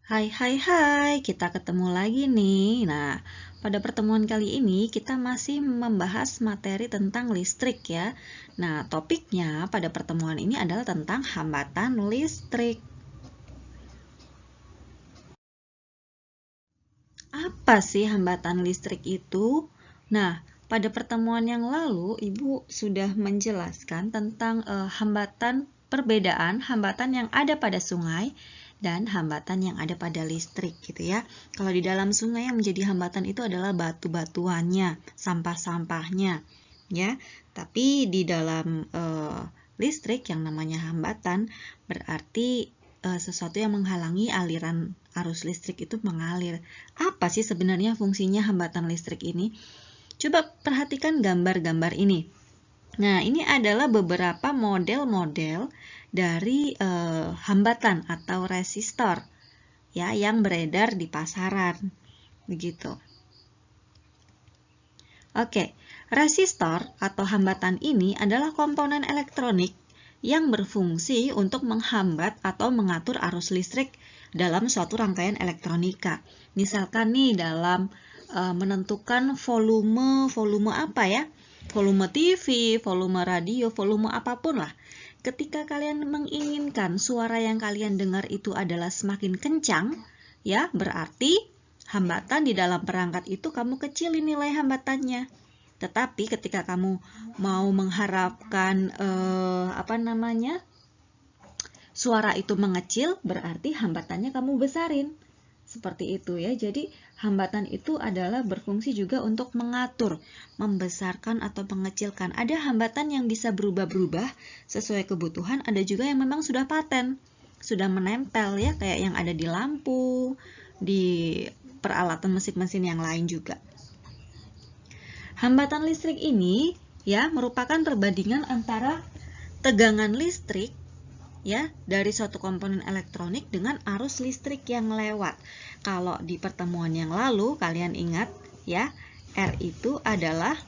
Hai, hai, hai, kita ketemu lagi nih. Nah, pada pertemuan kali ini kita masih membahas materi tentang listrik ya. Nah, topiknya pada pertemuan ini adalah tentang hambatan listrik. Apa sih hambatan listrik itu? Nah, pada pertemuan yang lalu Ibu sudah menjelaskan tentang perbedaan hambatan yang ada pada sungai dan hambatan yang ada pada listrik gitu ya. Kalau di dalam sungai yang menjadi hambatan itu adalah batu-batuannya, sampah-sampahnya ya. Tapi di dalam listrik yang namanya hambatan berarti sesuatu yang menghalangi aliran arus listrik itu mengalir. Apa sih sebenarnya fungsinya hambatan listrik ini? Coba perhatikan gambar-gambar ini. Nah, ini adalah beberapa model-model dari hambatan atau resistor ya yang beredar di pasaran. Begitu. Oke, resistor atau hambatan ini adalah komponen elektronik yang berfungsi untuk menghambat atau mengatur arus listrik dalam suatu rangkaian elektronika. Misalkan nih dalam menentukan volume apa ya? Volume TV, volume radio, volume apapun lah. Ketika kalian menginginkan suara yang kalian dengar itu adalah semakin kencang, ya berarti hambatan di dalam perangkat itu kamu kecilin nilai hambatannya. Tetapi ketika kamu mau mengharapkan suara itu mengecil, berarti hambatannya kamu besarin. Seperti itu ya. Jadi hambatan itu adalah berfungsi juga untuk mengatur, membesarkan atau mengecilkan. Ada hambatan yang bisa berubah-berubah sesuai kebutuhan, ada juga yang memang sudah paten, sudah menempel ya, kayak yang ada di lampu, di peralatan mesin-mesin yang lain juga. Hambatan listrik ini ya merupakan perbandingan antara tegangan listrik ya dari suatu komponen elektronik dengan arus listrik yang lewat. Kalau di pertemuan yang lalu kalian ingat ya, R itu adalah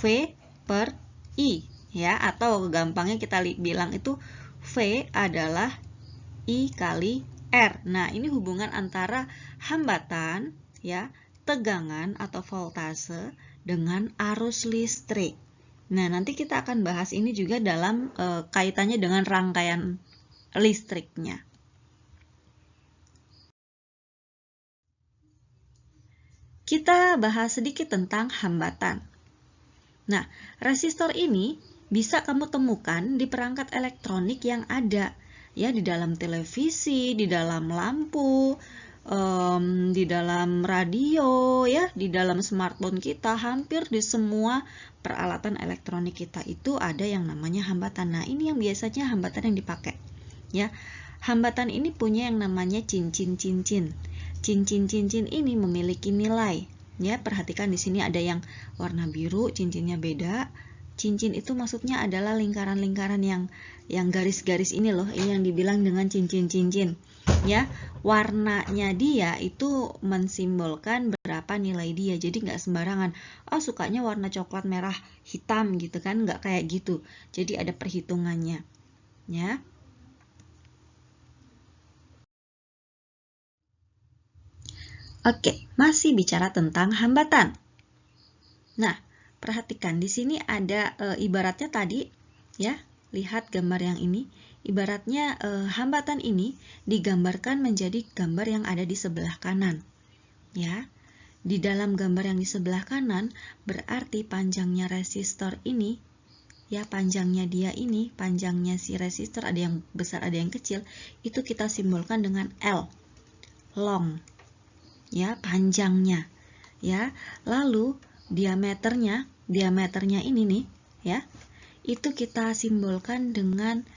V per I ya, atau gampangnya kita bilang itu V adalah I kali R. Nah, ini hubungan antara hambatan ya, tegangan atau voltase dengan arus listrik. Nah, nanti kita akan bahas ini juga dalam kaitannya dengan rangkaian listriknya. Kita bahas sedikit tentang hambatan. Nah, resistor ini bisa kamu temukan di perangkat elektronik yang ada ya, di dalam televisi, di dalam lampu, di dalam radio ya, di dalam smartphone kita, hampir di semua peralatan elektronik kita itu ada yang namanya hambatan. Nah, ini yang biasanya hambatan yang dipakai ya. Hambatan ini punya yang namanya cincin-cincin. Cincin-cincin ini memiliki nilai ya. Perhatikan di sini ada yang warna biru, cincinnya beda. Cincin itu maksudnya adalah lingkaran-lingkaran yang garis-garis ini loh, ini yang dibilang dengan cincin-cincin ya. Warnanya dia itu mensimbolkan berapa nilai dia, jadi nggak sembarangan sukanya warna coklat merah hitam gitu kan, nggak kayak gitu. Jadi ada perhitungannya ya. Oke, masih bicara tentang hambatan. Nah, perhatikan di sini ada ibaratnya tadi ya. Lihat gambar yang ini, ibaratnya hambatan ini digambarkan menjadi gambar yang ada di sebelah kanan. Ya. Di dalam gambar yang di sebelah kanan berarti panjangnya resistor ini ya, panjangnya dia ini, panjangnya si resistor ada yang besar ada yang kecil, itu kita simbolkan dengan L. Long. Ya, panjangnya. Ya. Lalu diameternya ini nih ya, itu kita simbolkan dengan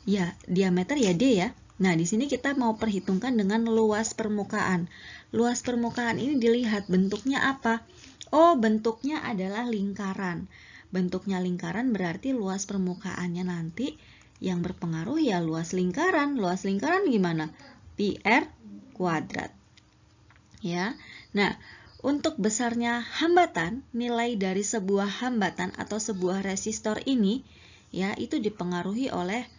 ya diameter ya D ya. Nah, di sini kita mau perhitungkan dengan luas permukaan. Luas permukaan ini dilihat bentuknya apa? Oh, bentuknya adalah lingkaran. Bentuknya lingkaran berarti luas permukaannya nanti yang berpengaruh ya luas lingkaran. Luas lingkaran gimana? Pi R kuadrat. Ya. Nah, untuk besarnya hambatan, nilai dari sebuah hambatan atau sebuah resistor ini ya itu dipengaruhi oleh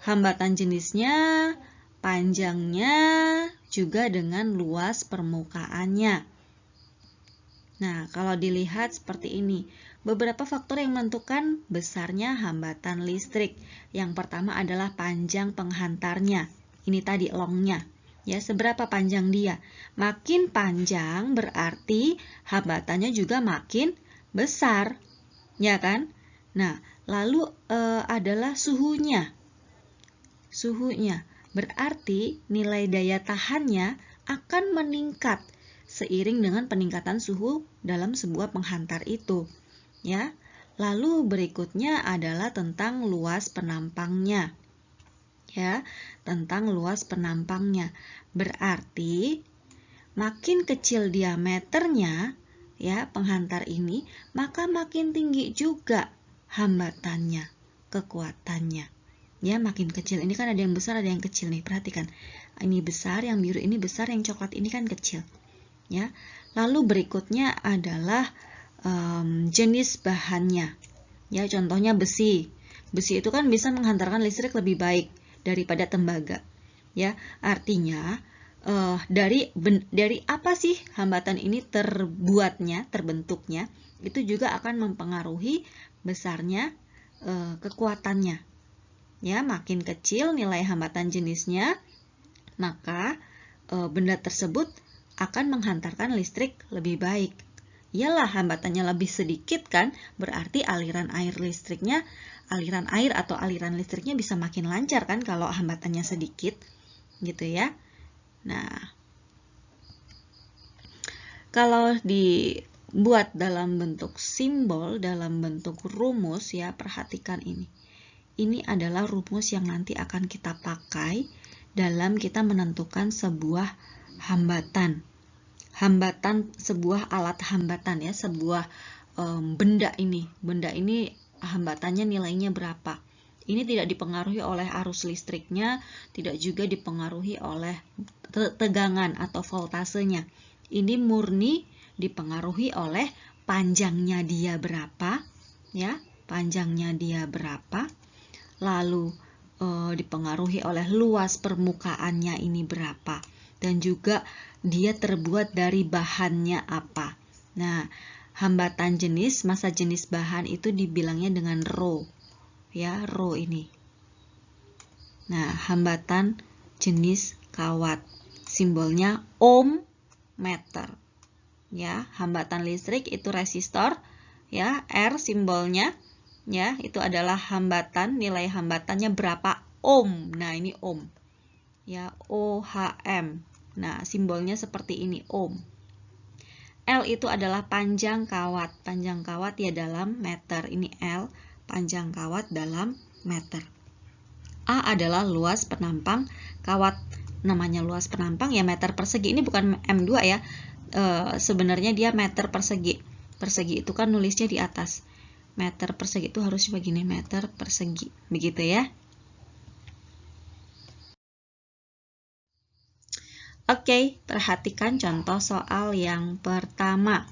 hambatan jenisnya, panjangnya juga dengan luas permukaannya. Nah, kalau dilihat seperti ini, beberapa faktor yang menentukan besarnya hambatan listrik. Yang pertama adalah panjang penghantarnya. Ini tadi longnya. Ya, seberapa panjang dia? Makin panjang berarti hambatannya juga makin besar. Ya kan? Nah, lalu adalah suhunya. Suhunya berarti nilai daya tahannya akan meningkat seiring dengan peningkatan suhu dalam sebuah penghantar itu. Ya. Lalu berikutnya adalah tentang luas penampangnya. Ya, tentang luas penampangnya. Berarti makin kecil diameternya, ya, penghantar ini, maka makin tinggi juga hambatannya, kekuatannya. Ya, makin kecil. Ini kan ada yang besar, ada yang kecil nih. Perhatikan. Ini besar, yang biru ini besar, yang coklat ini kan kecil. Ya. Lalu berikutnya adalah jenis bahannya. Ya, contohnya besi. Besi itu kan bisa menghantarkan listrik lebih baik daripada tembaga. Ya, artinya dari apa sih hambatan ini terbentuknya, itu juga akan mempengaruhi besarnya kekuatannya. Ya, makin kecil nilai hambatan jenisnya, maka benda tersebut akan menghantarkan listrik lebih baik. Iyalah, hambatannya lebih sedikit kan, berarti aliran air atau aliran listriknya bisa makin lancar kan kalau hambatannya sedikit, gitu ya. Nah, kalau dibuat dalam bentuk simbol, dalam bentuk rumus ya, perhatikan ini. Ini adalah rumus yang nanti akan kita pakai dalam kita menentukan sebuah hambatan. Sebuah alat hambatan ya, sebuah benda ini. Benda ini hambatannya nilainya berapa. Ini tidak dipengaruhi oleh arus listriknya, tidak juga dipengaruhi oleh tegangan atau voltasenya. Ini murni dipengaruhi oleh panjangnya dia berapa, ya, panjangnya dia berapa. Lalu dipengaruhi oleh luas permukaannya ini berapa, dan juga dia terbuat dari bahannya apa. Nah, hambatan jenis, massa jenis bahan itu dibilangnya dengan rho. Ya, rho ini. Nah, hambatan jenis kawat, simbolnya ohm meter. Ya, hambatan listrik itu resistor, ya, R simbolnya, ya, itu adalah hambatan, nilai hambatannya berapa ohm. Nah, ini ohm. Ya, OHM. Nah, simbolnya seperti ini, ohm. L itu adalah panjang kawat. Panjang kawat ya dalam meter. Ini L, panjang kawat dalam meter. A adalah luas penampang kawat. Namanya luas penampang ya meter persegi. Ini bukan M2 ya. Sebenarnya dia meter persegi. Persegi itu kan nulisnya di atas. Meter persegi itu harus begini, meter persegi. Begitu ya. Oke, perhatikan contoh soal yang pertama.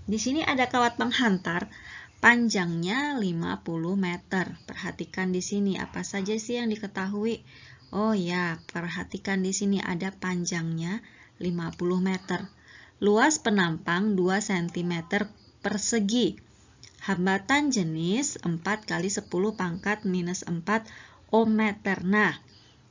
Di sini ada kawat penghantar, panjangnya 50 meter. Perhatikan di sini, apa saja sih yang diketahui? Oh ya, perhatikan di sini ada panjangnya 50 meter. Luas penampang 2 cm persegi. Hambatan jenis 4 kali 10 pangkat minus 4 ohm meter. Nah,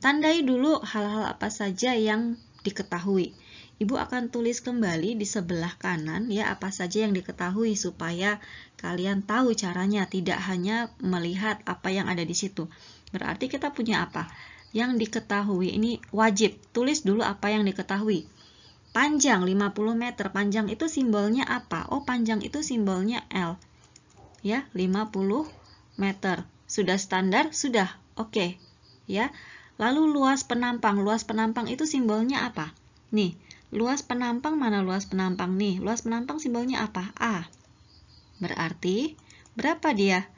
tandai dulu hal-hal apa saja yang diketahui. Ibu akan tulis kembali di sebelah kanan ya apa saja yang diketahui supaya kalian tahu caranya, tidak hanya melihat apa yang ada di situ. Berarti kita punya apa? Yang diketahui ini wajib. Tulis dulu apa yang diketahui. Panjang 50 meter. Panjang itu simbolnya apa? Oh, panjang itu simbolnya L. Ya, 50 meter. Sudah standar? Sudah. Oke. Ya. Lalu luas penampang. Luas penampang itu simbolnya apa? Nih, luas penampang mana luas penampang nih? Luas penampang simbolnya apa? A. Berarti berapa dia?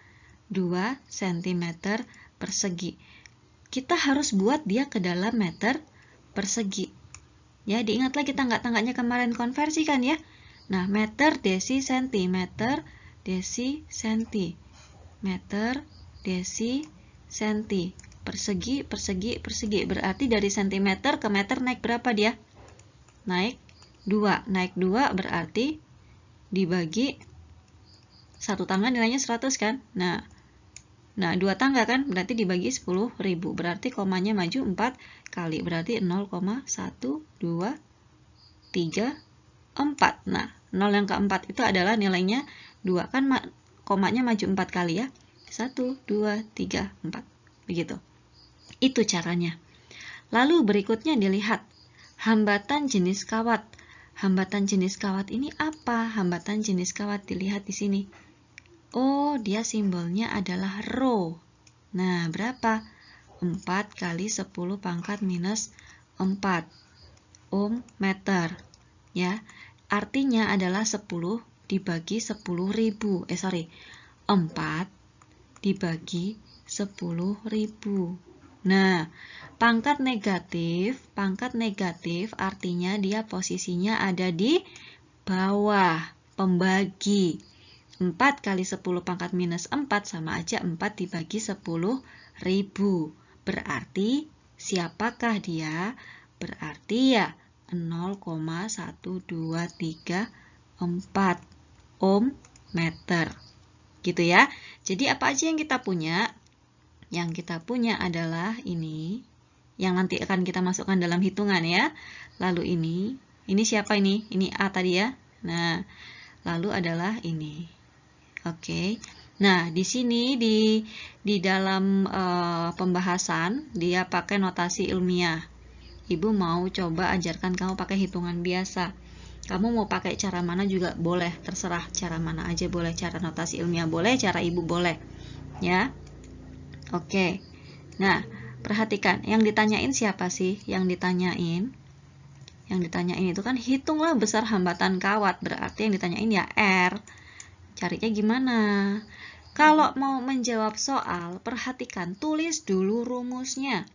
2 cm persegi. Kita harus buat dia ke dalam meter persegi. Ya, diingat lagi tangga-tangganya kemarin konversi kan ya? Nah, meter desi senti, meter desi senti, meter desi senti. persegi, persegi, persegi. Berarti dari sentimeter ke meter naik berapa dia? Naik 2. Naik 2 berarti dibagi satu tangga nilainya 100 kan? Nah 2 tangga kan? Berarti dibagi 10.000. Berarti komanya maju 4 kali. Berarti 0,1, 2, 3, 4. Nah, 0 yang keempat itu adalah nilainya 2. Kan komanya maju 4 kali ya. 1, 2, 3, 4. Begitu. Itu caranya. Lalu berikutnya dilihat hambatan jenis kawat. Hambatan jenis kawat ini apa? Hambatan jenis kawat dilihat di sini. Oh, dia simbolnya adalah rho. Nah, berapa? 4 kali 10 pangkat minus 4 ohm meter. Ya, artinya adalah 10 dibagi 10.000. 4 dibagi 10.000. Nah, pangkat negatif artinya dia posisinya ada di bawah, pembagi. 4 kali 10 pangkat minus 4 sama aja 4 dibagi 10.000. Berarti siapakah dia? Berarti ya 0,1234 ohm meter. Gitu ya. Jadi apa aja yang kita punya? Yang kita punya adalah ini, yang nanti akan kita masukkan dalam hitungan ya. Lalu ini siapa ini? Ini A tadi ya. Nah, lalu adalah ini. Oke. Nah, di sini di dalam pembahasan dia pakai notasi ilmiah. Ibu mau coba ajarkan kamu pakai hitungan biasa. Kamu mau pakai cara mana juga boleh, terserah cara mana aja boleh, cara notasi ilmiah boleh, cara ibu boleh. Ya. Oke. Nah, perhatikan, yang ditanyain siapa sih? Yang ditanyain itu kan hitunglah besar hambatan kawat. Berarti yang ditanyain ya R. Carinya gimana? Kalau mau menjawab soal, perhatikan, tulis dulu rumusnya.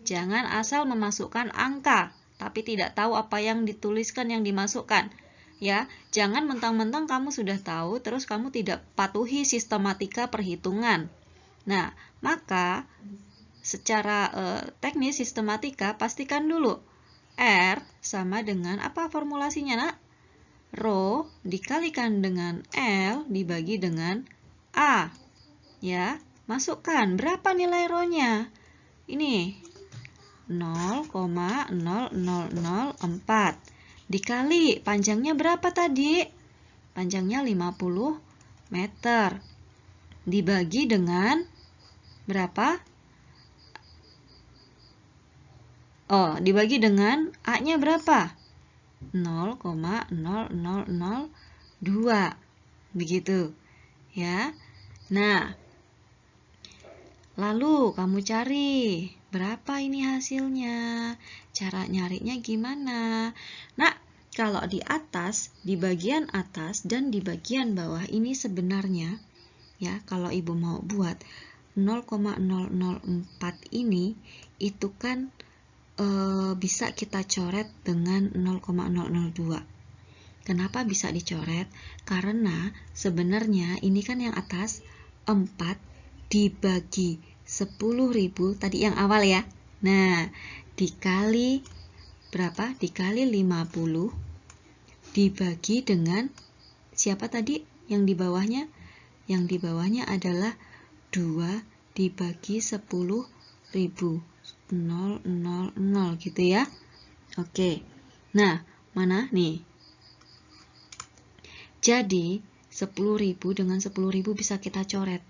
Jangan asal memasukkan angka, tapi tidak tahu apa yang dituliskan, yang dimasukkan. Ya, jangan mentang-mentang kamu sudah tahu, terus kamu tidak patuhi sistematika perhitungan. Nah, maka secara teknis sistematika, pastikan dulu R sama dengan apa formulasinya, nak? Rho dikalikan dengan L dibagi dengan A. Ya, masukkan. Berapa nilai rho-nya? Ini 0,0004 dikali panjangnya berapa tadi? Panjangnya 50 meter. Dibagi dengan berapa? Oh, dibagi dengan A-nya berapa? 0,0002. Begitu. Ya. Nah, lalu kamu cari berapa ini hasilnya. Cara nyarinya gimana? Nah, kalau di atas, di bagian atas dan di bagian bawah ini sebenarnya, ya, kalau ibu mau buat 0,004 ini, itu kan bisa kita coret dengan 0,002. Kenapa bisa dicoret? Karena sebenarnya ini kan yang atas 4 dibagi 10.000 tadi yang awal ya. Nah, dikali berapa? Dikali 50 dibagi dengan siapa tadi yang di bawahnya? Yang di bawahnya adalah 2 dibagi 10.000. 000 gitu ya. Oke. Nah, mana nih? Jadi 10.000 dengan 10.000 bisa kita coret.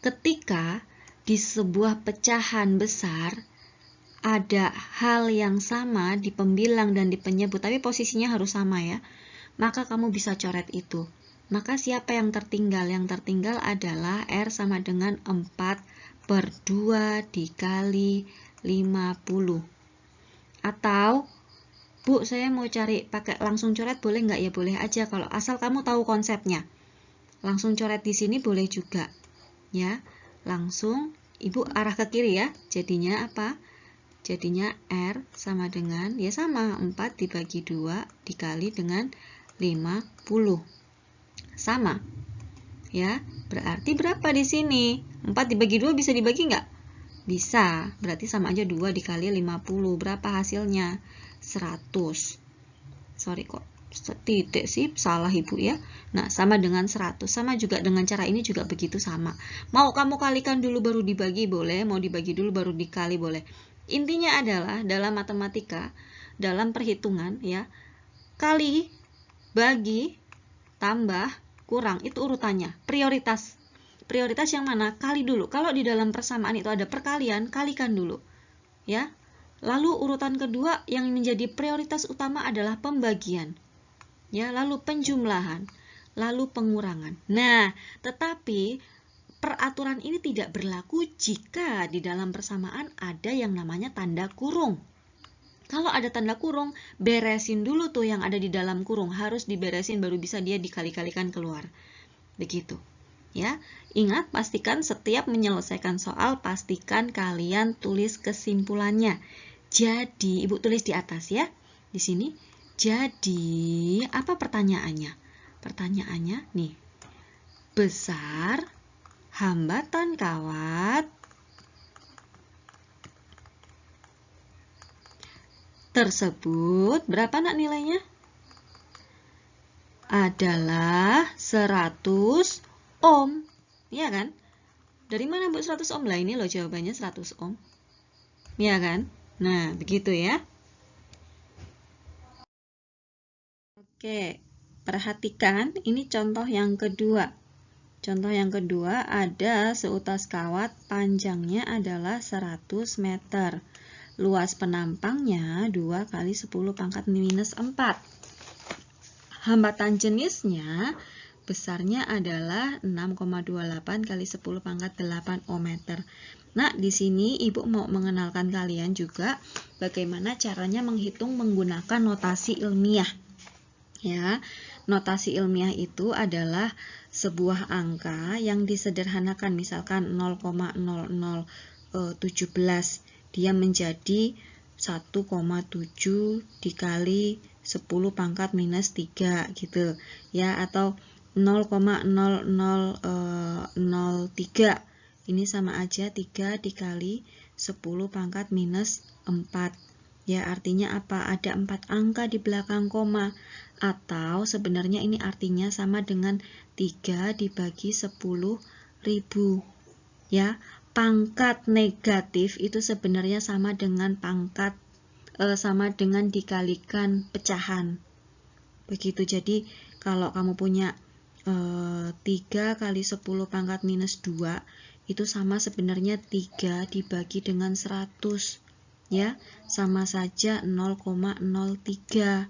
Ketika di sebuah pecahan besar ada hal yang sama di pembilang dan di penyebut, tapi posisinya harus sama ya, maka kamu bisa coret itu. Maka siapa yang tertinggal? Yang tertinggal adalah R sama dengan 4/2 dikali 50. Atau, Bu, saya mau cari pakai langsung coret boleh nggak? Ya boleh aja, kalau asal kamu tahu konsepnya. Langsung coret di sini boleh juga. Ya, langsung Ibu arah ke kiri ya. Jadinya apa? Jadinya R sama dengan, ya sama, 4 dibagi 2 dikali dengan 50. Sama. Ya, berarti berapa di sini? 4 dibagi 2 bisa dibagi nggak? Bisa, berarti sama aja 2 dikali 50. Berapa hasilnya? 100. Sorry kok titik sih, salah ibu ya. Nah, sama dengan 100. Sama juga dengan cara ini juga begitu sama. Mau kamu kalikan dulu baru dibagi boleh, mau dibagi dulu baru dikali boleh. Intinya adalah dalam matematika, dalam perhitungan ya, kali, bagi, tambah, kurang, itu urutannya. Prioritas. Prioritas yang mana? Kali dulu. Kalau di dalam persamaan itu ada perkalian, kalikan dulu. Ya. Lalu urutan kedua yang menjadi prioritas utama adalah pembagian. Ya, lalu penjumlahan, lalu pengurangan. Nah, tetapi peraturan ini tidak berlaku jika di dalam persamaan ada yang namanya tanda kurung. Kalau ada tanda kurung, beresin dulu tuh yang ada di dalam kurung, harus diberesin baru bisa dia dikali-kalikan keluar. Begitu. Ya, ingat, pastikan setiap menyelesaikan soal, pastikan kalian tulis kesimpulannya. Jadi, Ibu tulis di atas ya. Di sini. Jadi, apa pertanyaannya? Pertanyaannya nih. Besar hambatan kawat tersebut, berapa nak nilainya? Adalah 100 ohm. Iya kan? Dari mana Bu 100 ohm? Lah ini loh jawabannya 100 ohm. Iya kan? Nah, begitu ya. Oke, perhatikan ini contoh yang kedua. Contoh yang kedua ada seutas kawat panjangnya adalah 100 meter. Luas penampangnya 2 kali 10 pangkat minus 4. Hambatan jenisnya besarnya adalah 6,28 kali 10 pangkat 8 ohm meter. Nah, di sini Ibu mau mengenalkan kalian juga bagaimana caranya menghitung menggunakan notasi ilmiah. Ya, notasi ilmiah itu adalah sebuah angka yang disederhanakan, misalkan 0,0017 dia menjadi 1,7 dikali 10 pangkat minus 3 gitu ya, atau 0,0003 ini sama aja 3 dikali 10 pangkat minus 4 ya, artinya apa? Ada 4 angka di belakang koma, atau sebenarnya ini artinya sama dengan 3 dibagi 10.000 ya. Pangkat negatif itu sebenarnya sama dengan dikalikan pecahan. Begitu. Jadi kalau kamu punya 3 kali 10 pangkat minus 2 itu sama sebenarnya 3 dibagi dengan 100 ya, sama saja 0,03.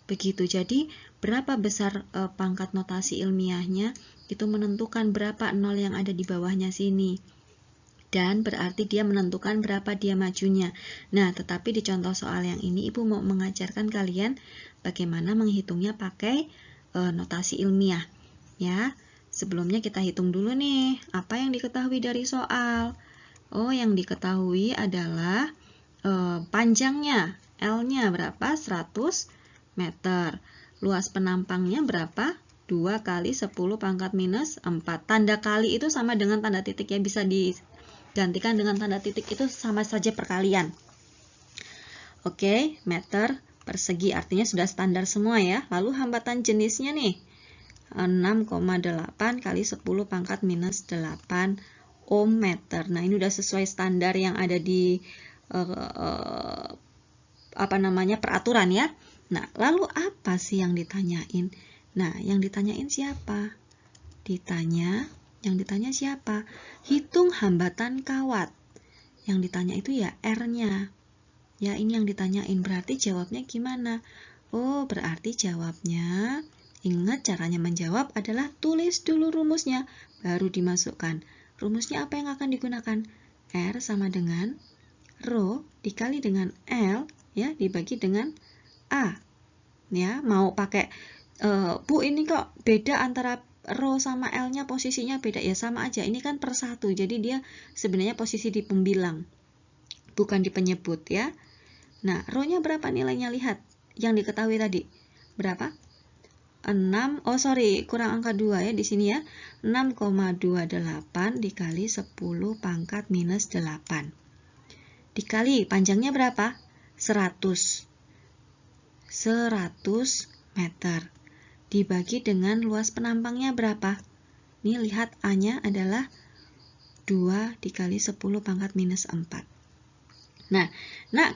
Begitu. Jadi berapa besar pangkat notasi ilmiahnya itu menentukan berapa nol yang ada di bawahnya sini. Dan berarti dia menentukan berapa dia majunya. Nah, tetapi di contoh soal yang ini Ibu mau mengajarkan kalian bagaimana menghitungnya pakai notasi ilmiah. Ya, sebelumnya kita hitung dulu nih, apa yang diketahui dari soal. Oh, yang diketahui adalah panjangnya, L-nya berapa? 100 meter. Luas penampangnya berapa? 2 kali 10 pangkat minus 4. Tanda kali itu sama dengan tanda titik ya, bisa digantikan dengan tanda titik, itu sama saja perkalian. Oke, meter persegi artinya sudah standar semua ya. Lalu hambatan jenisnya nih, 6,8 kali 10 pangkat minus 8 ohm meter. Nah, ini udah sesuai standar yang ada di peraturan ya. Nah, lalu apa sih yang ditanyain? Nah, yang ditanyain siapa? Yang ditanya siapa? Hitung hambatan kawat. Yang ditanya itu ya R-nya. Ya, ini yang ditanyain. Berarti jawabnya gimana? Oh, berarti jawabnya, ingat caranya menjawab adalah tulis dulu rumusnya, baru dimasukkan. Rumusnya apa yang akan digunakan? R sama dengan Rho dikali dengan L ya, dibagi dengan A. Ya, mau pakai Bu ini kok beda antara Rho sama L-nya, posisinya beda. Ya sama aja, ini kan per 1, jadi dia sebenarnya posisi di pembilang, bukan di penyebut ya. Nah, Rho-nya berapa nilainya? Lihat, yang diketahui tadi berapa? kurang angka 2 ya di sini ya. 6,28 dikali 10 pangkat minus 8. Dikali panjangnya berapa? 100 meter. Dibagi dengan luas penampangnya berapa? Nih lihat A-nya adalah 2 dikali 10 pangkat minus 4. Nah,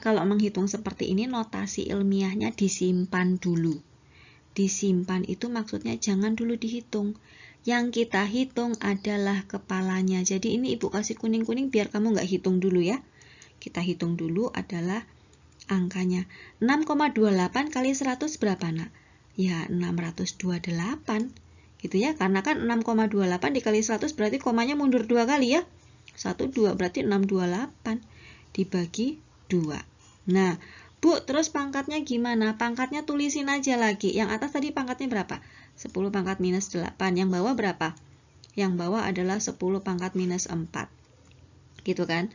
kalau menghitung seperti ini notasi ilmiahnya disimpan dulu. Disimpan itu maksudnya jangan dulu dihitung. Yang kita hitung adalah kepalanya. Jadi ini Ibu kasih kuning-kuning biar kamu nggak hitung dulu ya. Kita hitung dulu adalah angkanya. 6,28 kali 100 berapa nak? Ya 628 gitu ya. Karena kan 6,28 dikali 100 berarti komanya mundur 2 kali ya. 1, 2 berarti 628 dibagi 2. Nah Bu, terus pangkatnya gimana? Pangkatnya tulisin aja lagi. Yang atas tadi pangkatnya berapa? 10 pangkat minus 8. Yang bawah berapa? Yang bawah adalah 10 pangkat minus 4. Gitu kan?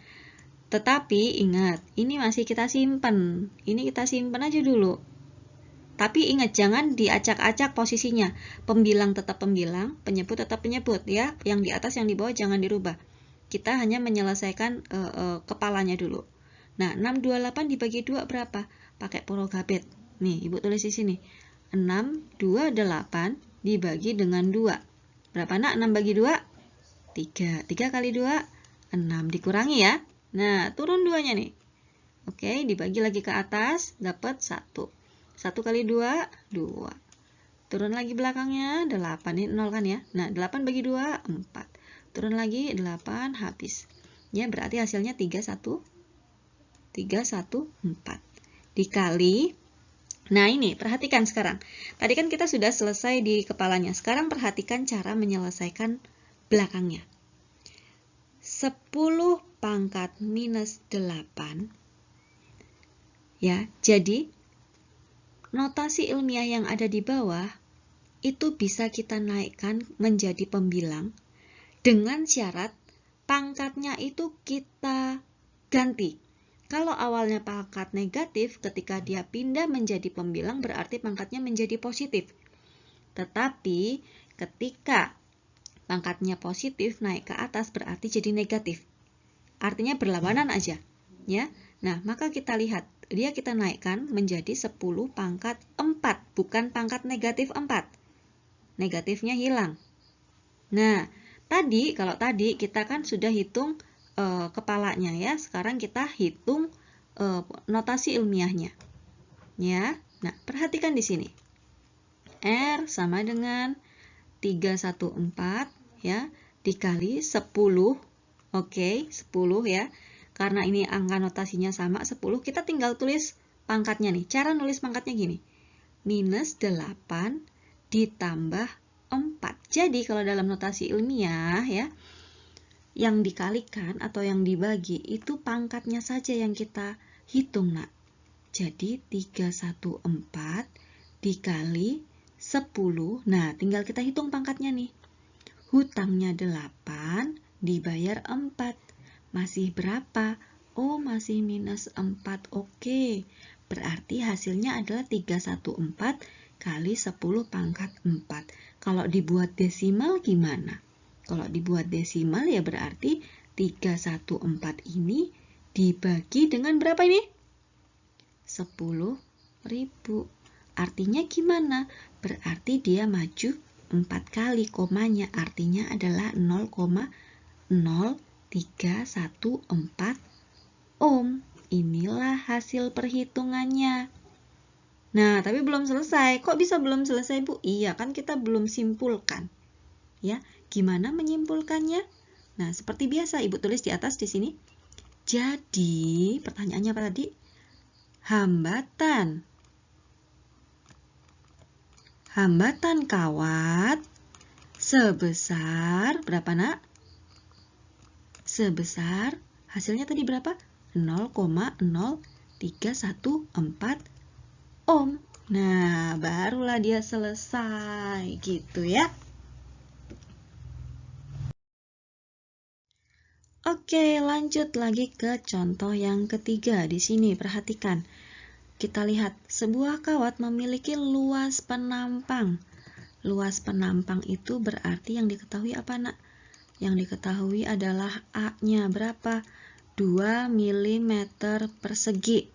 Tetapi ingat, ini masih kita simpen. Ini kita simpen aja dulu. Tapi ingat, jangan diacak-acak posisinya. Pembilang tetap pembilang, penyebut tetap penyebut ya. Yang di atas, yang di bawah jangan dirubah. Kita hanya menyelesaikan kepalanya dulu. Nah, 628 dibagi 2 berapa? Pakai Porogabet. Nih, Ibu tulis di sini. 628 dibagi dengan 2. Berapa nak 6 bagi 2? 3. 3 kali 2, 6. Dikurangi ya. Nah, turun 2-nya nih. Oke, dibagi lagi ke atas, dapat 1. 1 kali 2, 2. Turun lagi belakangnya, 8. Ini 0 kan ya. Nah, 8 bagi 2, 4. Turun lagi, 8, habis. Ya, berarti hasilnya 314. Dikali. Nah, ini, perhatikan sekarang. Tadi kan kita sudah selesai di kepalanya. Sekarang perhatikan cara menyelesaikan belakangnya. 10 pangkat minus 8 ya, jadi notasi ilmiah yang ada di bawah itu bisa kita naikkan menjadi pembilang dengan syarat pangkatnya itu kita ganti. Kalau awalnya pangkat negatif, ketika dia pindah menjadi pembilang berarti pangkatnya menjadi positif. Tetapi ketika pangkatnya positif naik ke atas berarti jadi negatif. Artinya berlawanan aja, ya. Nah, maka kita lihat, dia kita naikkan menjadi 10 pangkat 4, bukan pangkat negatif 4. Negatifnya hilang. Nah, kalau tadi kita kan sudah hitung kepalanya ya. Sekarang kita hitung notasi ilmiahnya. Ya. Nah, perhatikan di sini. R sama dengan 314 ya, dikali 10. Oke, 10 ya. Karena ini angka notasinya sama 10, kita tinggal tulis pangkatnya nih. Cara nulis pangkatnya gini. Minus 8 ditambah 4. Jadi kalau dalam notasi ilmiah ya, yang dikalikan atau yang dibagi itu pangkatnya saja yang kita hitung, Nak. Jadi 314 dikali 10. Nah, tinggal kita hitung pangkatnya nih. Hutangnya 8 dibayar 4. Masih berapa? Oh, masih minus 4. Oke. Berarti hasilnya adalah 314 kali 10 pangkat 4. Kalau dibuat desimal gimana? Kalau dibuat desimal ya berarti 314 ini dibagi dengan berapa ini? 10.000. Artinya gimana? Berarti dia maju 4 kali, komanya artinya adalah 0,0314 ohm. Inilah hasil perhitungannya. Nah, tapi belum selesai. Kok bisa belum selesai, Bu? Iya, kan kita belum simpulkan. Ya, gimana menyimpulkannya? Nah, seperti biasa Ibu tulis di atas di sini. Jadi, pertanyaannya apa tadi? Hambatan kawat sebesar berapa, Nak? Sebesar, hasilnya tadi berapa? 0,0314 ohm. Nah, barulah dia selesai gitu ya. Oke, lanjut lagi ke contoh yang ketiga. Di sini perhatikan. Kita lihat, sebuah kawat memiliki luas penampang luas penampang itu berarti yang diketahui apa, Nak? Yang diketahui adalah A-nya berapa? 2 mm persegi.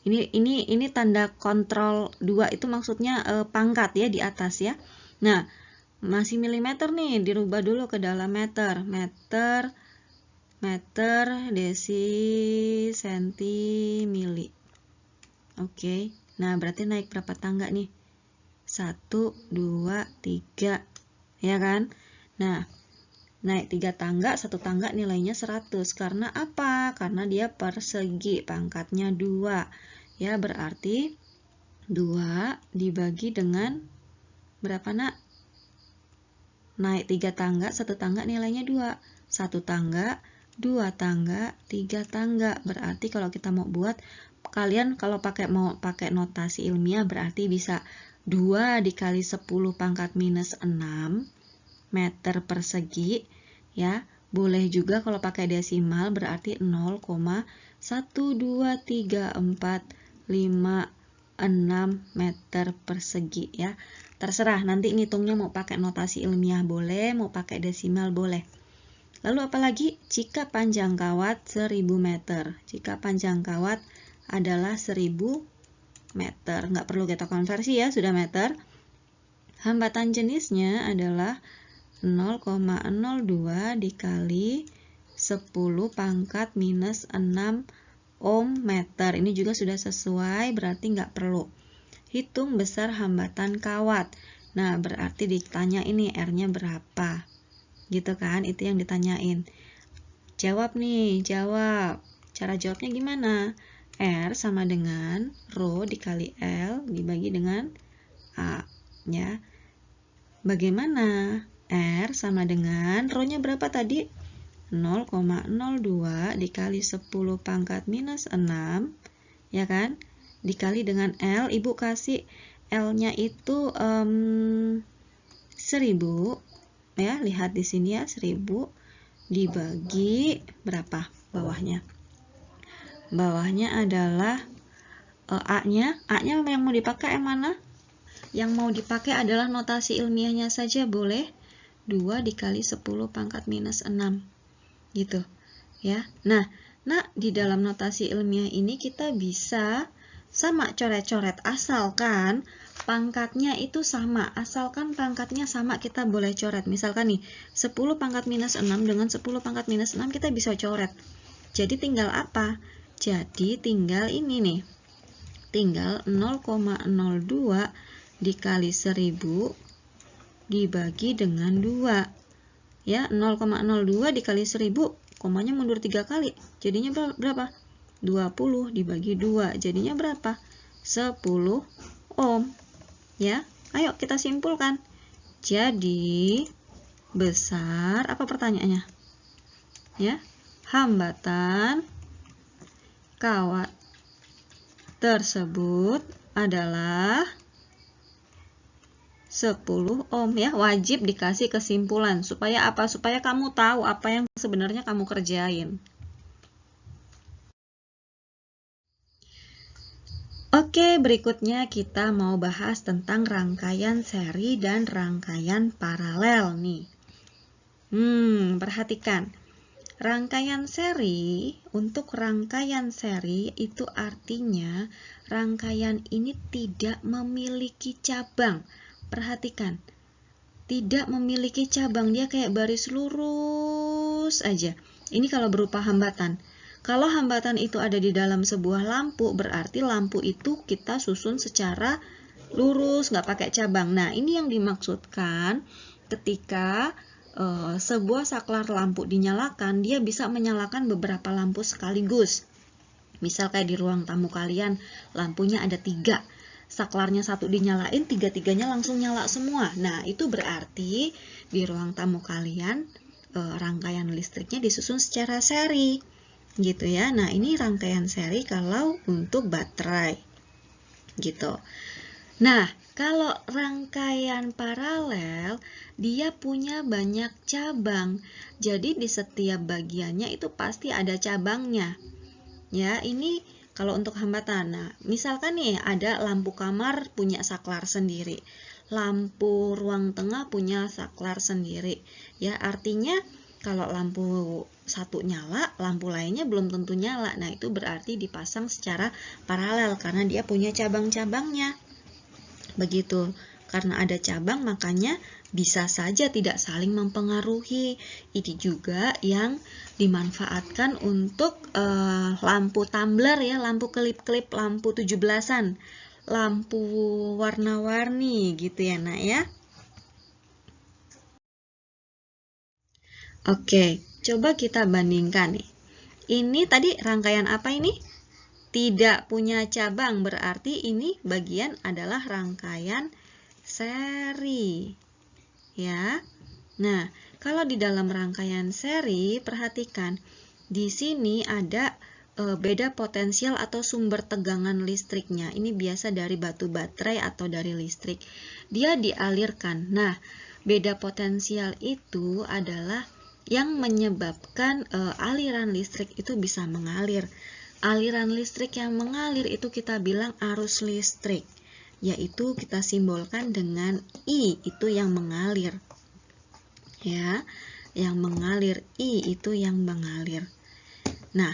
Ini tanda kontrol 2 itu maksudnya pangkat ya di atas ya. Nah, masih milimeter nih, dirubah dulu ke dalam meter. Meter, desi, senti, mili. Oke. Nah, berarti naik berapa tangga nih? 1, 2, 3. Ya kan? Nah, naik 3 tangga, 1 tangga nilainya 100. Karena apa? Karena dia persegi, pangkatnya 2. Ya, berarti 2 dibagi dengan berapa, Nak? Naik 3 tangga, 1 tangga nilainya 2. 1 tangga, 2 tangga, 3 tangga. Berarti kalau kita mau buat, kalian kalau mau pakai notasi ilmiah berarti bisa 2 dikali 10 pangkat minus 6 meter persegi ya. Boleh juga kalau pakai desimal berarti 0,12345 meter persegi ya. Terserah nanti ngitungnya mau pakai notasi ilmiah boleh, mau pakai desimal boleh. Lalu apalagi jika panjang kawat 1000 meter. Jika panjang kawat adalah 1000 meter. Nggak perlu kita konversi ya, sudah meter. Hambatan jenisnya adalah 0,02 dikali 10 pangkat minus 6 ohm meter. Ini juga sudah sesuai, berarti nggak perlu. Hitung besar hambatan kawat. Nah, berarti ditanya ini R-nya berapa. Gitu kan, itu yang ditanyain. Jawab nih, jawab. Cara jawabnya gimana? R sama dengan rho dikali L dibagi dengan A. Ya. Bagaimana? R sama dengan rho-nya berapa tadi? 0,02 dikali 10 pangkat minus 6. Ya kan? Dikali dengan L, Ibu kasih L-nya itu 1000 ya, lihat di sini ya, 1000 dibagi berapa bawahnya? Bawahnya adalah A-nya yang mau dipakai yang mana? Yang mau dipakai adalah notasi ilmiahnya saja boleh. 2 dikali 10 pangkat minus 6 gitu ya. Nah, di dalam notasi ilmiah ini kita bisa sama coret-coret, asalkan pangkatnya itu sama. Asalkan pangkatnya sama kita boleh coret. Misalkan nih 10 pangkat minus 6 dengan 10 pangkat minus 6 kita bisa coret. Jadi tinggal apa? Jadi tinggal ini nih. Tinggal 0,02 dikali 1000 dibagi dengan 2. Ya, 0,02 dikali 1000, komanya mundur 3 kali. Jadinya berapa? 20 dibagi 2. Jadinya berapa? 10 ohm. Ya, ayo kita simpulkan. Jadi, besar, apa pertanyaannya? Ya, hambatan kawat tersebut adalah 10 ohm ya. Wajib dikasih kesimpulan. Supaya apa? Supaya kamu tahu apa yang sebenarnya kamu kerjain. Oke, berikutnya kita mau bahas tentang rangkaian seri dan rangkaian paralel nih. Perhatikan. Rangkaian seri, untuk rangkaian seri itu artinya rangkaian ini tidak memiliki cabang. Perhatikan, tidak memiliki cabang, dia kayak baris lurus aja. Ini kalau berupa hambatan. Kalau hambatan itu ada di dalam sebuah lampu, berarti lampu itu kita susun secara lurus, nggak pakai cabang. Nah, ini yang dimaksudkan ketika sebuah saklar lampu dinyalakan, dia bisa menyalakan beberapa lampu sekaligus. Misal kayak di ruang tamu kalian, lampunya ada 3. Saklarnya 1 dinyalain, 3-3-nya langsung nyala semua. Nah, itu berarti di ruang tamu kalian rangkaian listriknya disusun secara seri. Gitu ya. Nah, ini rangkaian seri kalau untuk baterai. Gitu. Nah, kalau rangkaian paralel, dia punya banyak cabang. Jadi di setiap bagiannya itu pasti ada cabangnya. Ya, ini kalau untuk hambatan. Nah, misalkan nih ada lampu kamar punya saklar sendiri. lampu ruang tengah punya saklar sendiri. Ya, artinya kalau lampu satu nyala, lampu lainnya belum tentu nyala. Nah, itu berarti dipasang secara paralel karena dia punya cabang-cabangnya. Begitu. Karena ada cabang, makanya bisa saja tidak saling mempengaruhi. Ini juga yang dimanfaatkan untuk lampu tumbler ya, lampu kelip-kelip, lampu 17-an, lampu warna-warni gitu ya nak ya. Oke, coba kita bandingkan nih. Ini tadi rangkaian apa ini? Tidak punya cabang, berarti ini bagian adalah rangkaian seri. Ya. Nah, kalau di dalam rangkaian seri, perhatikan di sini ada beda potensial atau sumber tegangan listriknya. Ini biasa dari batu baterai atau dari listrik. Dia dialirkan. Nah, beda potensial itu adalah yang menyebabkan aliran listrik itu bisa mengalir. Aliran listrik yang mengalir itu kita bilang arus listrik, yaitu kita simbolkan dengan I, itu yang mengalir. Ya, yang mengalir, I itu yang mengalir. Nah,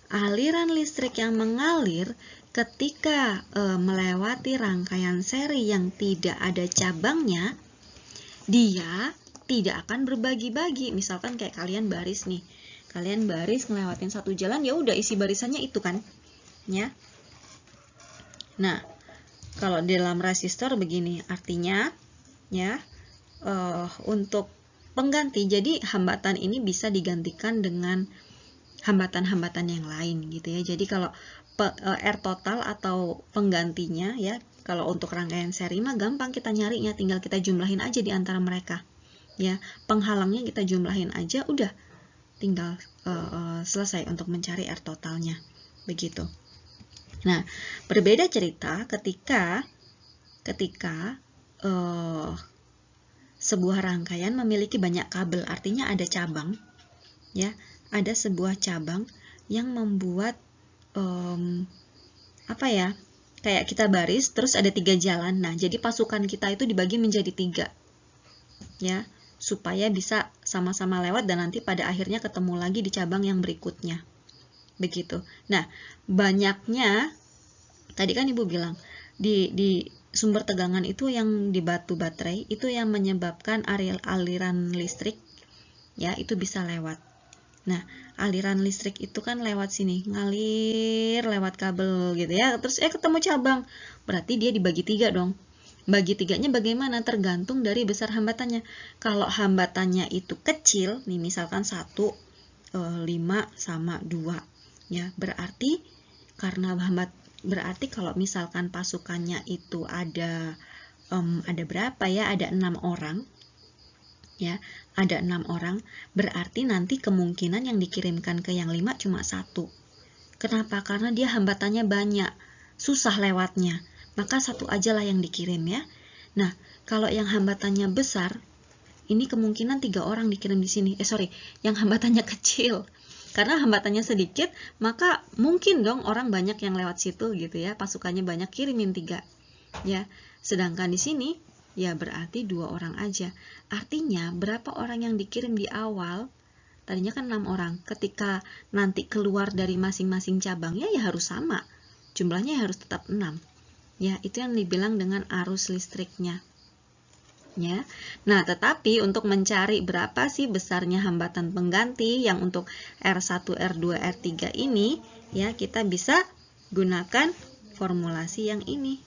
aliran listrik yang mengalir ketika melewati rangkaian seri yang tidak ada cabangnya, dia tidak akan berbagi-bagi. Misalkan kayak kalian baris nih, kalian baris ngelewatin satu jalan, ya udah isi barisannya itu kan, ya. Nah, kalau di dalam resistor begini, artinya ya untuk pengganti, jadi hambatan ini bisa digantikan dengan hambatan-hambatan yang lain gitu ya. Jadi kalau R total atau penggantinya ya, kalau untuk rangkaian seri mah gampang kita nyarinya, tinggal kita jumlahin aja di antara mereka. Ya, penghalangnya kita jumlahin aja, udah tinggal selesai untuk mencari R totalnya. Begitu. Nah, berbeda cerita ketika sebuah rangkaian memiliki banyak kabel, artinya ada cabang, ya, ada sebuah cabang yang membuat apa ya, kayak kita baris terus ada 3 jalan. Nah, jadi pasukan kita itu dibagi menjadi 3, ya, supaya bisa sama-sama lewat dan nanti pada akhirnya ketemu lagi di cabang yang berikutnya. Begitu. Nah, banyaknya tadi kan Ibu bilang di sumber tegangan itu yang di batu baterai itu yang menyebabkan aliran listrik ya itu bisa lewat. Nah, aliran listrik itu kan lewat sini, ngalir lewat kabel gitu ya. Terus ketemu cabang. Berarti dia dibagi 3 dong. Bagi 3-nya bagaimana? Tergantung dari besar hambatannya. Kalau hambatannya itu kecil, nih misalkan 1, 5 sama 2 ya, berarti karena berarti kalau misalkan pasukannya itu ada berapa ya? Ada 6 orang. Ya, ada 6 orang. Berarti nanti kemungkinan yang dikirimkan ke yang 5 cuma 1. Kenapa? Karena dia hambatannya banyak, susah lewatnya. Maka 1 aja lah yang dikirim ya. Nah, kalau yang hambatannya besar, ini kemungkinan 3 orang dikirim di sini. Yang hambatannya kecil. Karena hambatannya sedikit, maka mungkin dong orang banyak yang lewat situ gitu ya. Pasukannya banyak, kirimin 3. Ya, sedangkan di sini ya berarti 2 orang aja. Artinya berapa orang yang dikirim di awal? Tadinya kan 6 orang. Ketika nanti keluar dari masing-masing cabangnya ya harus sama. Jumlahnya harus tetap 6. Ya, itu yang dibilang dengan arus listriknya. Ya. Nah, tetapi untuk mencari berapa sih besarnya hambatan pengganti yang untuk R1, R2, R3 ini, ya kita bisa gunakan formulasi yang ini.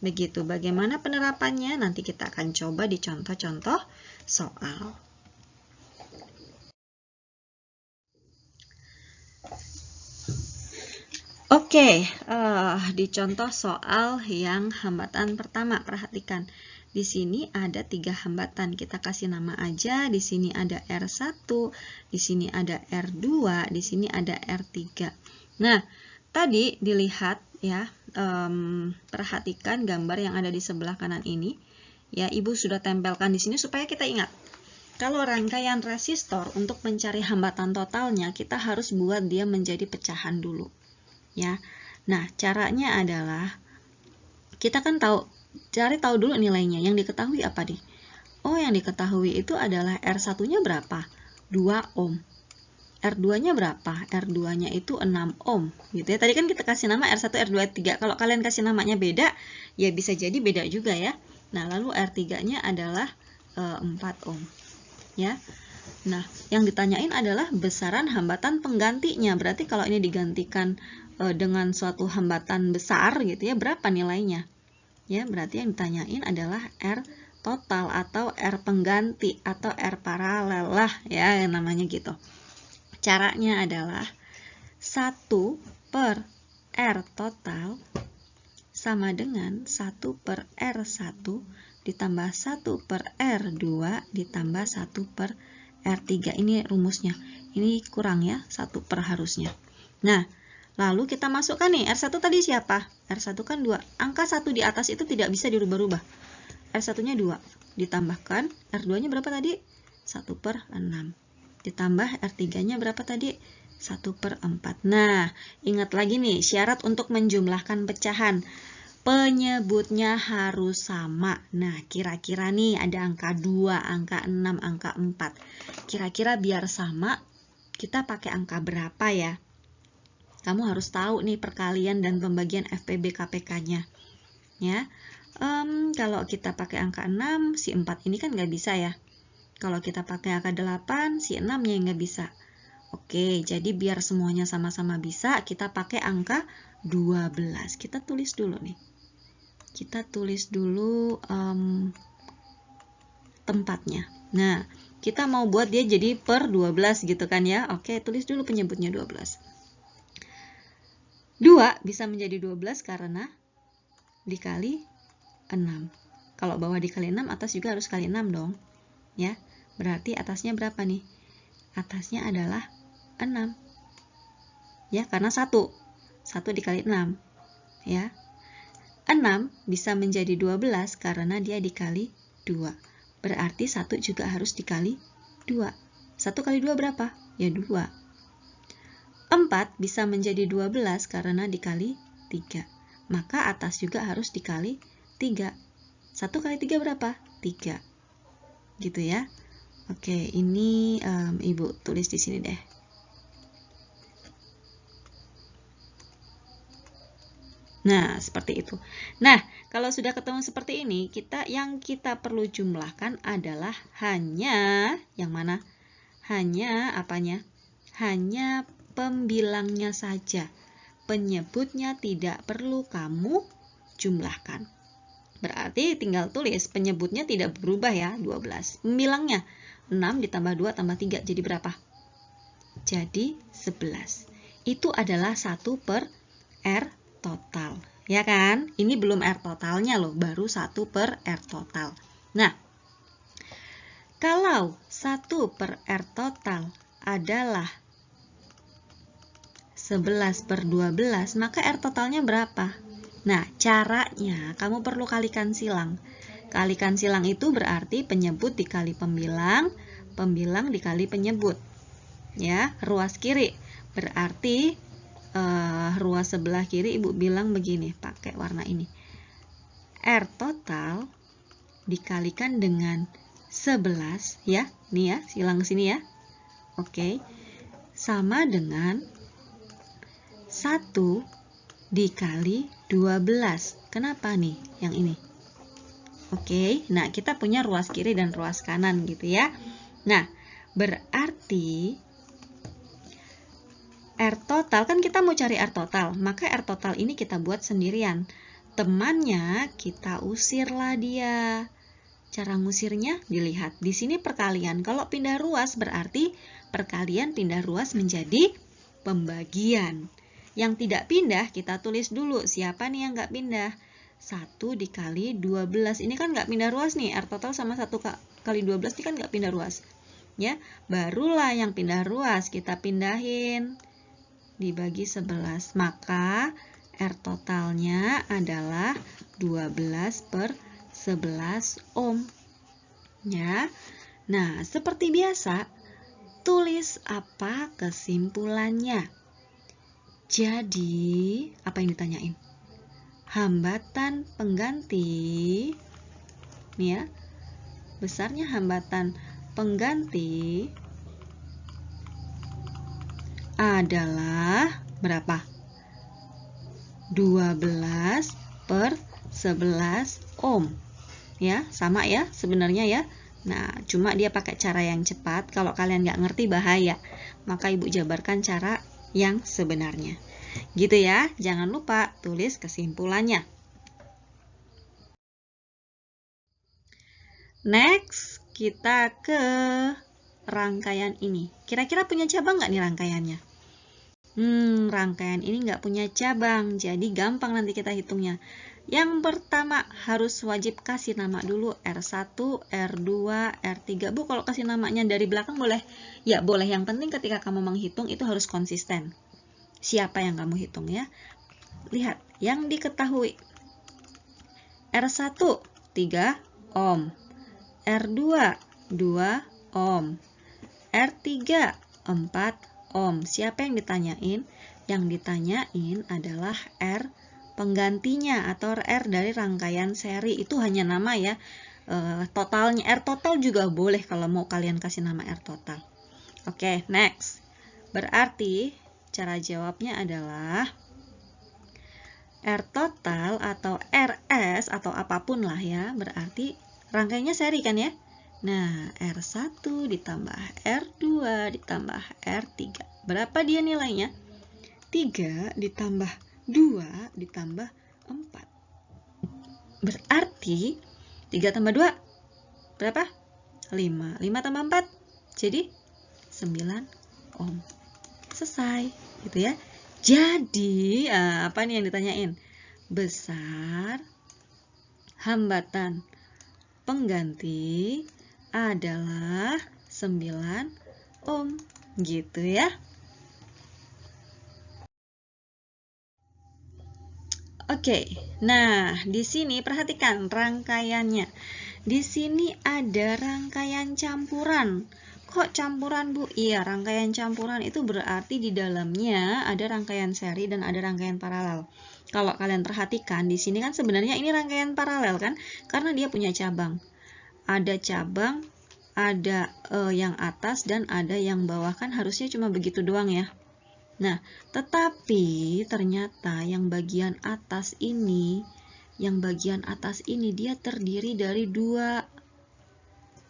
Begitu. Bagaimana penerapannya? Nanti kita akan coba di contoh-contoh soal. Oke, di contoh soal yang hambatan pertama, perhatikan. Di sini ada 3 hambatan, kita kasih nama aja. Di sini ada R1, di sini ada R2, di sini ada R3. Nah, tadi dilihat ya, perhatikan gambar yang ada di sebelah kanan ini. Ya, Ibu sudah tempelkan di sini supaya kita ingat. Kalau rangkaian resistor untuk mencari hambatan totalnya, kita harus buat dia menjadi pecahan dulu. Ya. Nah, caranya adalah kita kan tahu cari tahu dulu nilainya. Yang diketahui apa nih? Oh, yang diketahui itu adalah R1-nya berapa? 2 ohm. R2-nya berapa? R2-nya itu 6 ohm gitu ya. Tadi kan kita kasih nama R1, R2, R3. Kalau kalian kasih namanya beda, ya bisa jadi beda juga ya. Nah, lalu R3-nya adalah 4 ohm ya. Nah, yang ditanyain adalah besaran hambatan penggantinya. Berarti kalau ini digantikan dengan suatu hambatan besar gitu ya, berapa nilainya? Ya, berarti yang ditanyain adalah R total atau R pengganti atau R paralel lah ya, namanya gitu. Caranya adalah 1 per R total sama dengan 1 per R1 ditambah 1 per R2 ditambah 1 per R3. Ini rumusnya. Ini kurang ya, 1 per harusnya. Nah, lalu kita masukkan nih, R1 tadi siapa? R1 kan 2. Angka 1 di atas itu tidak bisa dirubah-rubah. R1-nya 2. Ditambahkan, R2-nya berapa tadi? 1 per 6. Ditambah R3-nya berapa tadi? 1 per 4. Nah, ingat lagi nih, syarat untuk menjumlahkan pecahan. Penyebutnya harus sama. Nah, kira-kira nih ada angka 2, angka 6, angka 4. Kira-kira biar sama, kita pakai angka berapa ya? Kamu harus tahu nih perkalian dan pembagian FPB KPK-nya. Ya, kalau kita pakai angka 6, si 4 ini kan nggak bisa ya. Kalau kita pakai angka 8, si 6-nya nggak bisa. Oke, jadi biar semuanya sama-sama bisa, kita pakai angka 12. Kita tulis dulu nih. Kita tulis dulu tempatnya. Nah, kita mau buat dia jadi per 12 gitu kan ya. Oke, tulis dulu penyebutnya 12. 2 bisa menjadi 12 karena dikali 6. Kalau bawah dikali 6, atas juga harus kali 6 dong. Ya, berarti atasnya berapa nih? Atasnya adalah 6. Ya, karena 1 dikali 6. Ya. 6 bisa menjadi 12 karena dia dikali 2. Berarti 1 juga harus dikali 2. 1 kali 2 berapa? Ya 2. 4 bisa menjadi 12 karena dikali 3. Maka atas juga harus dikali 3. 1 kali 3 berapa? 3. Gitu ya. Oke, ini Ibu tulis di sini deh. Nah, seperti itu. Nah, kalau sudah ketemu seperti ini, yang kita perlu jumlahkan adalah hanya yang mana? Hanya apanya? Hanya pembilangnya saja. Penyebutnya tidak perlu kamu jumlahkan. Berarti tinggal tulis penyebutnya tidak berubah ya, 12. Pembilangnya 6 ditambah 2 tambah 3 jadi berapa? Jadi 11. Itu adalah 1 per R total. Ya kan? Ini belum R totalnya loh, baru 1 per R total. Nah, kalau 1 per R total adalah 11 per 12, maka R totalnya berapa? Nah, caranya kamu perlu kalikan silang. Kalikan silang itu berarti penyebut dikali pembilang, pembilang dikali penyebut. Ya, ruas kiri. Berarti ruas sebelah kiri Ibu bilang begini, pakai warna ini. R total dikalikan dengan 11 ya. Nih ya, silang ke sini ya. Oke. Sama dengan 1 dikali 12. Kenapa nih yang ini? Oke, nah kita punya ruas kiri dan ruas kanan gitu ya. Nah, berarti R total, kan kita mau cari R total, maka R total ini kita buat sendirian. Temannya kita usirlah dia. Cara ngusirnya dilihat. Di sini perkalian. Kalau pindah ruas berarti perkalian pindah ruas menjadi pembagian. Yang tidak pindah kita tulis dulu. Siapa nih yang nggak pindah? 1 dikali 12. Ini kan nggak pindah ruas nih. R total sama 1 kali 12 ini kan nggak pindah ruas. Ya, barulah yang pindah ruas kita pindahin. Dibagi 11. Maka R totalnya adalah 12 per 11 ohm. Ya. Nah, seperti biasa, tulis apa kesimpulannya. Jadi, apa yang ditanyain? hambatan pengganti, nih ya, besarnya hambatan pengganti adalah berapa? 12/11 ohm. Ya, sama ya sebenarnya ya. Nah, cuma dia pakai cara yang cepat. Kalau kalian nggak ngerti bahaya, maka Ibu jabarkan cara yang sebenarnya. Gitu ya, jangan lupa tulis kesimpulannya. Next, kita ke rangkaian ini. Kira-kira punya cabang nggak nih rangkaiannya? Rangkaian ini nggak punya cabang, jadi gampang nanti kita hitungnya. Yang pertama harus wajib kasih nama dulu R1, R2, R3. Bu, kalau kasih namanya dari belakang boleh? Ya, boleh. Yang penting ketika kamu menghitung itu harus konsisten. Siapa yang kamu hitung ya? Lihat, yang diketahui. R1 3 ohm, R2 2 ohm, R3 4 ohm. Siapa yang ditanyain? Yang ditanyain adalah R penggantinya atau R dari rangkaian seri. Itu hanya nama ya. Totalnya R total juga boleh kalau mau kalian kasih nama R total. Oke, next. Berarti cara jawabnya adalah R total atau RS atau apapun lah ya, berarti rangkaiannya seri kan ya. Nah, R1 ditambah R2 ditambah R3. Berapa dia nilainya? 3 ditambah 2 ditambah 4. Berarti 3 tambah 2 berapa? 5. 5 tambah 4 jadi 9 ohm. Selesai, gitu ya. Jadi, apa nih yang ditanyain? Besar hambatan pengganti adalah 9 ohm, gitu ya. Oke, nah di sini perhatikan rangkaiannya. Di sini ada rangkaian campuran. Kok campuran, Bu? Iya, rangkaian campuran itu berarti di dalamnya ada rangkaian seri dan ada rangkaian paralel. Kalau kalian perhatikan di sini kan sebenarnya ini rangkaian paralel kan, karena dia punya cabang. Ada cabang, ada yang atas dan ada yang bawah, kan harusnya cuma begitu doang ya. Nah, tetapi ternyata yang bagian atas ini dia terdiri dari 2.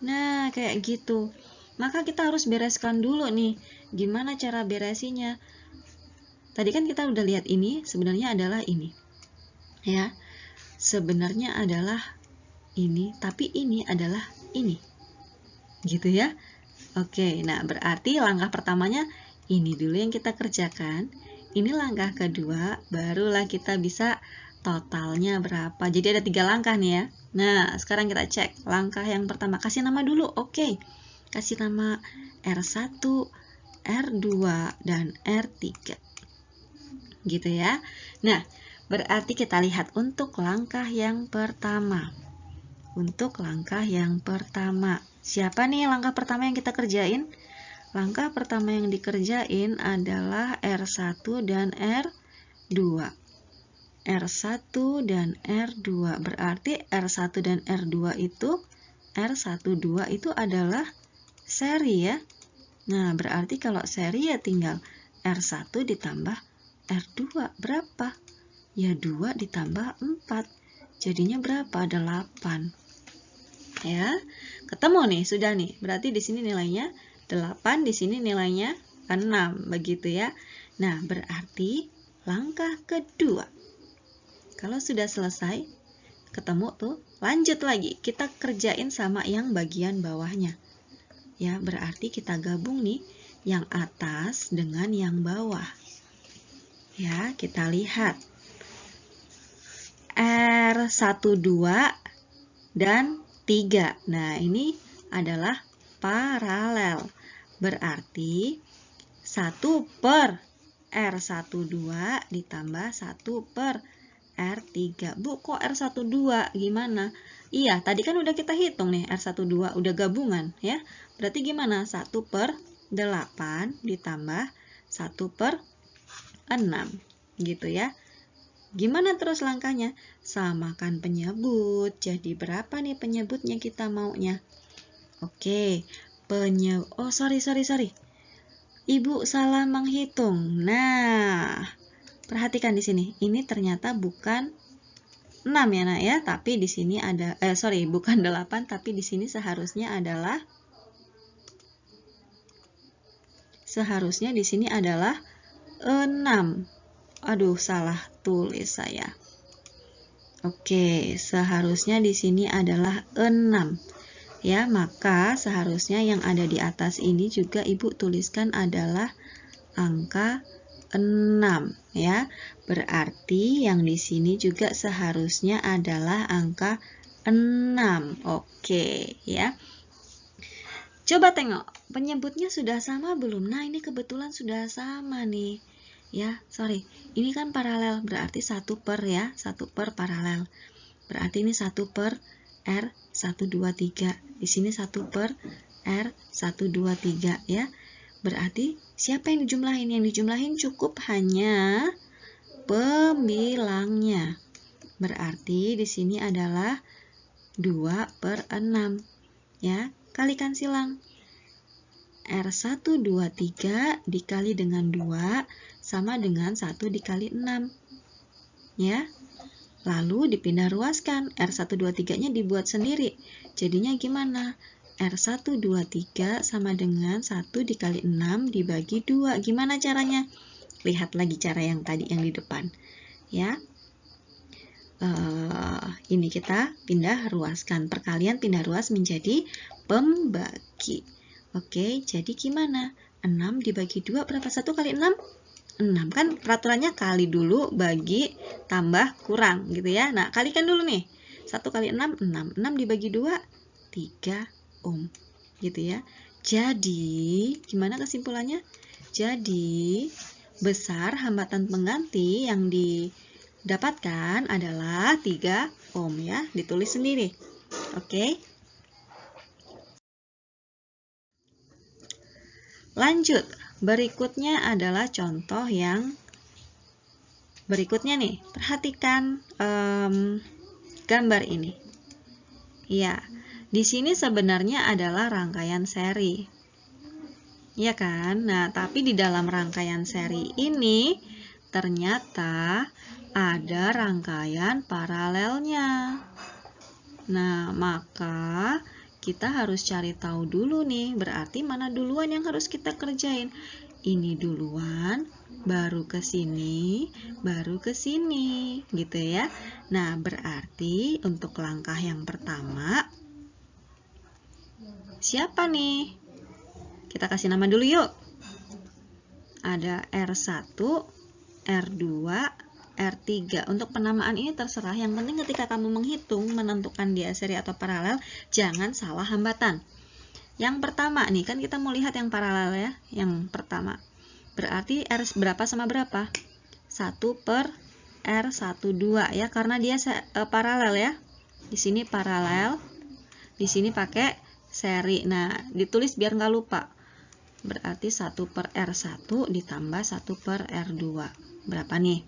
Nah, kayak gitu. Maka kita harus bereskan dulu nih. Gimana cara beresinya? Tadi kan kita udah lihat ini, sebenarnya adalah ini. Ya. Sebenarnya adalah ini, tapi ini adalah ini. Gitu ya. Oke, nah berarti langkah pertamanya ini dulu yang kita kerjakan. Ini langkah kedua, barulah kita bisa totalnya berapa. Jadi ada 3 langkah nih ya. Nah, sekarang kita cek. Langkah yang pertama, kasih nama dulu. Oke. Kasih nama R1, R2, dan R3. Gitu ya. Nah, berarti kita lihat untuk langkah yang pertama. Untuk langkah yang pertama. Siapa nih langkah pertama yang kita kerjain? Langkah pertama yang dikerjain adalah R1 dan R2. R1 dan R2. Berarti R1 dan R2 itu adalah seri ya. Nah, berarti kalau seri ya tinggal R1 ditambah R2. Berapa? Ya 2 ditambah 4. Jadinya berapa? 8. Ya, ketemu nih, sudah nih. Berarti di sini nilainya 8, di sini nilainya 6, begitu ya. Nah, berarti langkah kedua. Kalau sudah selesai, ketemu tuh, lanjut lagi. Kita kerjain sama yang bagian bawahnya. Ya, berarti kita gabung nih yang atas dengan yang bawah. Ya, kita lihat. R12 dan 3. Nah, ini adalah paralel. Berarti 1 per R12 ditambah 1 per R3. Bu, kok R12? Gimana? Iya, tadi kan udah kita hitung nih, R12 udah gabungan ya. Berarti gimana? 1 per 8 ditambah 1 per 6. Gitu ya. Gimana terus langkahnya? Samakan penyebut. Jadi berapa nih penyebutnya kita maunya? Oke, sorry. Ibu salah menghitung. Nah, perhatikan di sini. Ini ternyata bukan 6 ya, Nak ya, tapi di sini ada bukan 8, tapi di sini seharusnya di sini adalah 6. Aduh, salah tulis saya. Oke, seharusnya di sini adalah 6. Ya, maka seharusnya yang ada di atas ini juga Ibu tuliskan adalah angka 6 ya. Berarti yang di sini juga seharusnya adalah angka 6. Oke, ya. Coba tengok, penyebutnya sudah sama belum? Nah, ini kebetulan sudah sama nih. Ya, sorry. Ini kan paralel, berarti 1 per ya, 1 per paralel. Berarti ini 1 per R123. Di sini 1 per R123 ya. Berarti siapa yang dijumlahin? Yang dijumlahin cukup hanya pembilangnya. Berarti di sini adalah 2 per 6. Ya, kalikan silang. R123 dikali dengan 2 sama dengan 1 dikali 6. Ya. Lalu dipindah ruaskan. R123-nya dibuat sendiri. Jadinya gimana? R123 sama dengan 1 dikali 6 dibagi 2. Gimana caranya? Lihat lagi cara yang tadi yang di depan. Ya. Ini kita pindah ruaskan. Perkalian pindah ruas menjadi pembagi. Oke, jadi gimana? 6 dibagi 2 berapa? 1 kali 6? 6. Kan peraturannya kali dulu, bagi, tambah, kurang gitu ya. Nah, kalikan dulu nih. 1 kali 6, 6. 6 dibagi 2, 3 ohm. Gitu ya. Jadi, gimana kesimpulannya? Jadi, besar hambatan pengganti yang didapatkan adalah 3 ohm ya. Ditulis sendiri. Oke. Lanjut, berikutnya adalah contoh yang berikutnya nih. Perhatikan gambar ini. Ya, di sini sebenarnya adalah rangkaian seri. Ya kan? Nah, tapi di dalam rangkaian seri ini ternyata ada rangkaian paralelnya. Nah, maka kita harus cari tahu dulu nih, berarti mana duluan yang harus kita kerjain. Ini duluan, baru ke sini, baru ke sini, gitu ya. Nah, berarti untuk langkah yang pertama, siapa nih? Kita kasih nama dulu yuk. Ada R1, R2, R3. Untuk penamaan ini terserah, yang penting ketika kamu menghitung menentukan dia seri atau paralel, jangan salah hambatan. Yang pertama nih, kan kita mau lihat yang paralel ya, yang pertama. Berarti R berapa sama berapa? 1 per R12 ya, karena dia paralel ya. Di sini paralel, di sini pakai seri. Nah, ditulis biar nggak lupa. Berarti 1 per R1 ditambah 1 per R2. Berapa nih?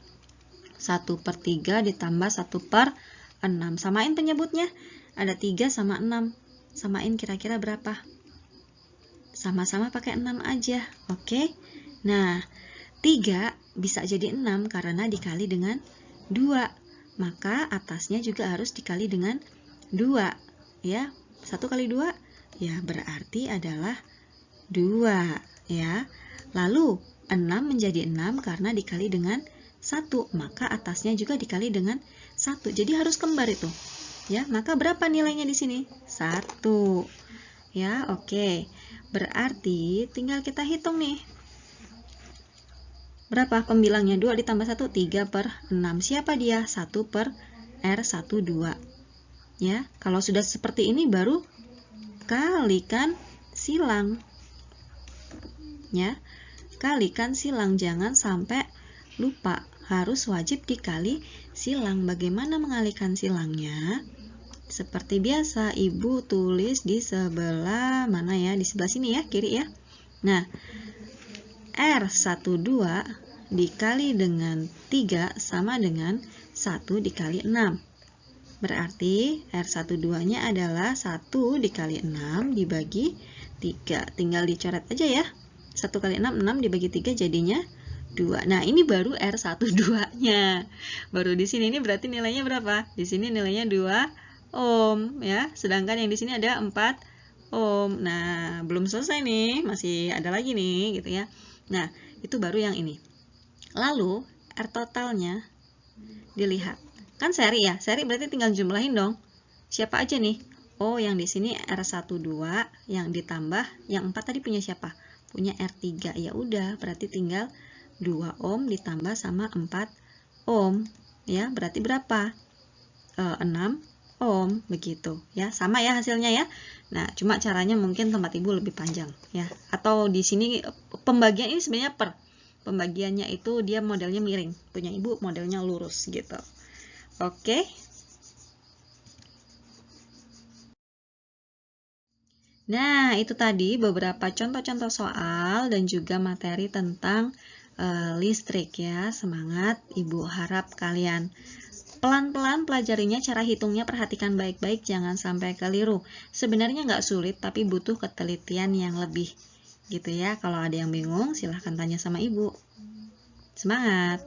1 per 3 ditambah 1 per 6. Samain penyebutnya. Ada 3 sama 6. Samain kira-kira berapa? Sama-sama pakai 6 aja. Oke. Nah, 3 bisa jadi 6 karena dikali dengan 2. Maka atasnya juga harus dikali dengan 2. Ya, 1 kali 2 ya berarti adalah 2. Ya. Lalu 6 menjadi 6 karena dikali dengan 1, maka atasnya juga dikali dengan 1. Jadi harus kembar itu. Ya, maka berapa nilainya di sini? 1. Ya, oke. Berarti tinggal kita hitung nih. Berapa pembilangnya? 2 ditambah 1, 3 per 6. Siapa dia? 1 per R12. Ya, kalau sudah seperti ini baru kalikan silang. Ya, kalikan silang, jangan sampai lupa, harus wajib dikali silang. Bagaimana mengalikan silangnya? Seperti biasa, Ibu tulis di sebelah mana ya? Di sebelah sini ya, kiri ya. Nah, R12 dikali dengan 3 sama dengan 1 dikali 6. Berarti R12-nya adalah 1 dikali 6 dibagi 3. Tinggal dicoret aja ya. 1 kali 6, 6 dibagi 3 jadinya 2. Nah, ini baru R12-nya. Baru di sini ini berarti nilainya berapa? Di sini nilainya 2 ohm ya. Sedangkan yang di sini ada 4 ohm. Nah, belum selesai nih, masih ada lagi nih gitu ya. Nah, itu baru yang ini. Lalu R totalnya dilihat. Kan seri ya, seri berarti tinggal jumlahin dong. Siapa aja nih? Oh, yang di sini R12, yang ditambah, yang 4 tadi punya siapa? Punya R3. Ya udah, berarti tinggal 2 ohm ditambah sama 4 ohm. Ya, berarti berapa? 6 ohm, begitu. Ya, sama ya hasilnya ya. Nah, cuma caranya mungkin tempat Ibu lebih panjang ya. Atau di sini pembagian ini sebenarnya pembagiannya itu dia modelnya miring. Punya Ibu modelnya lurus gitu. Oke. Nah, itu tadi beberapa contoh-contoh soal dan juga materi tentang listrik ya. Semangat, Ibu harap kalian pelan-pelan pelajarinya, cara hitungnya perhatikan baik-baik, jangan sampai keliru. Sebenarnya nggak sulit, tapi butuh ketelitian yang lebih. Gitu ya, kalau ada yang bingung silahkan tanya sama Ibu. Semangat!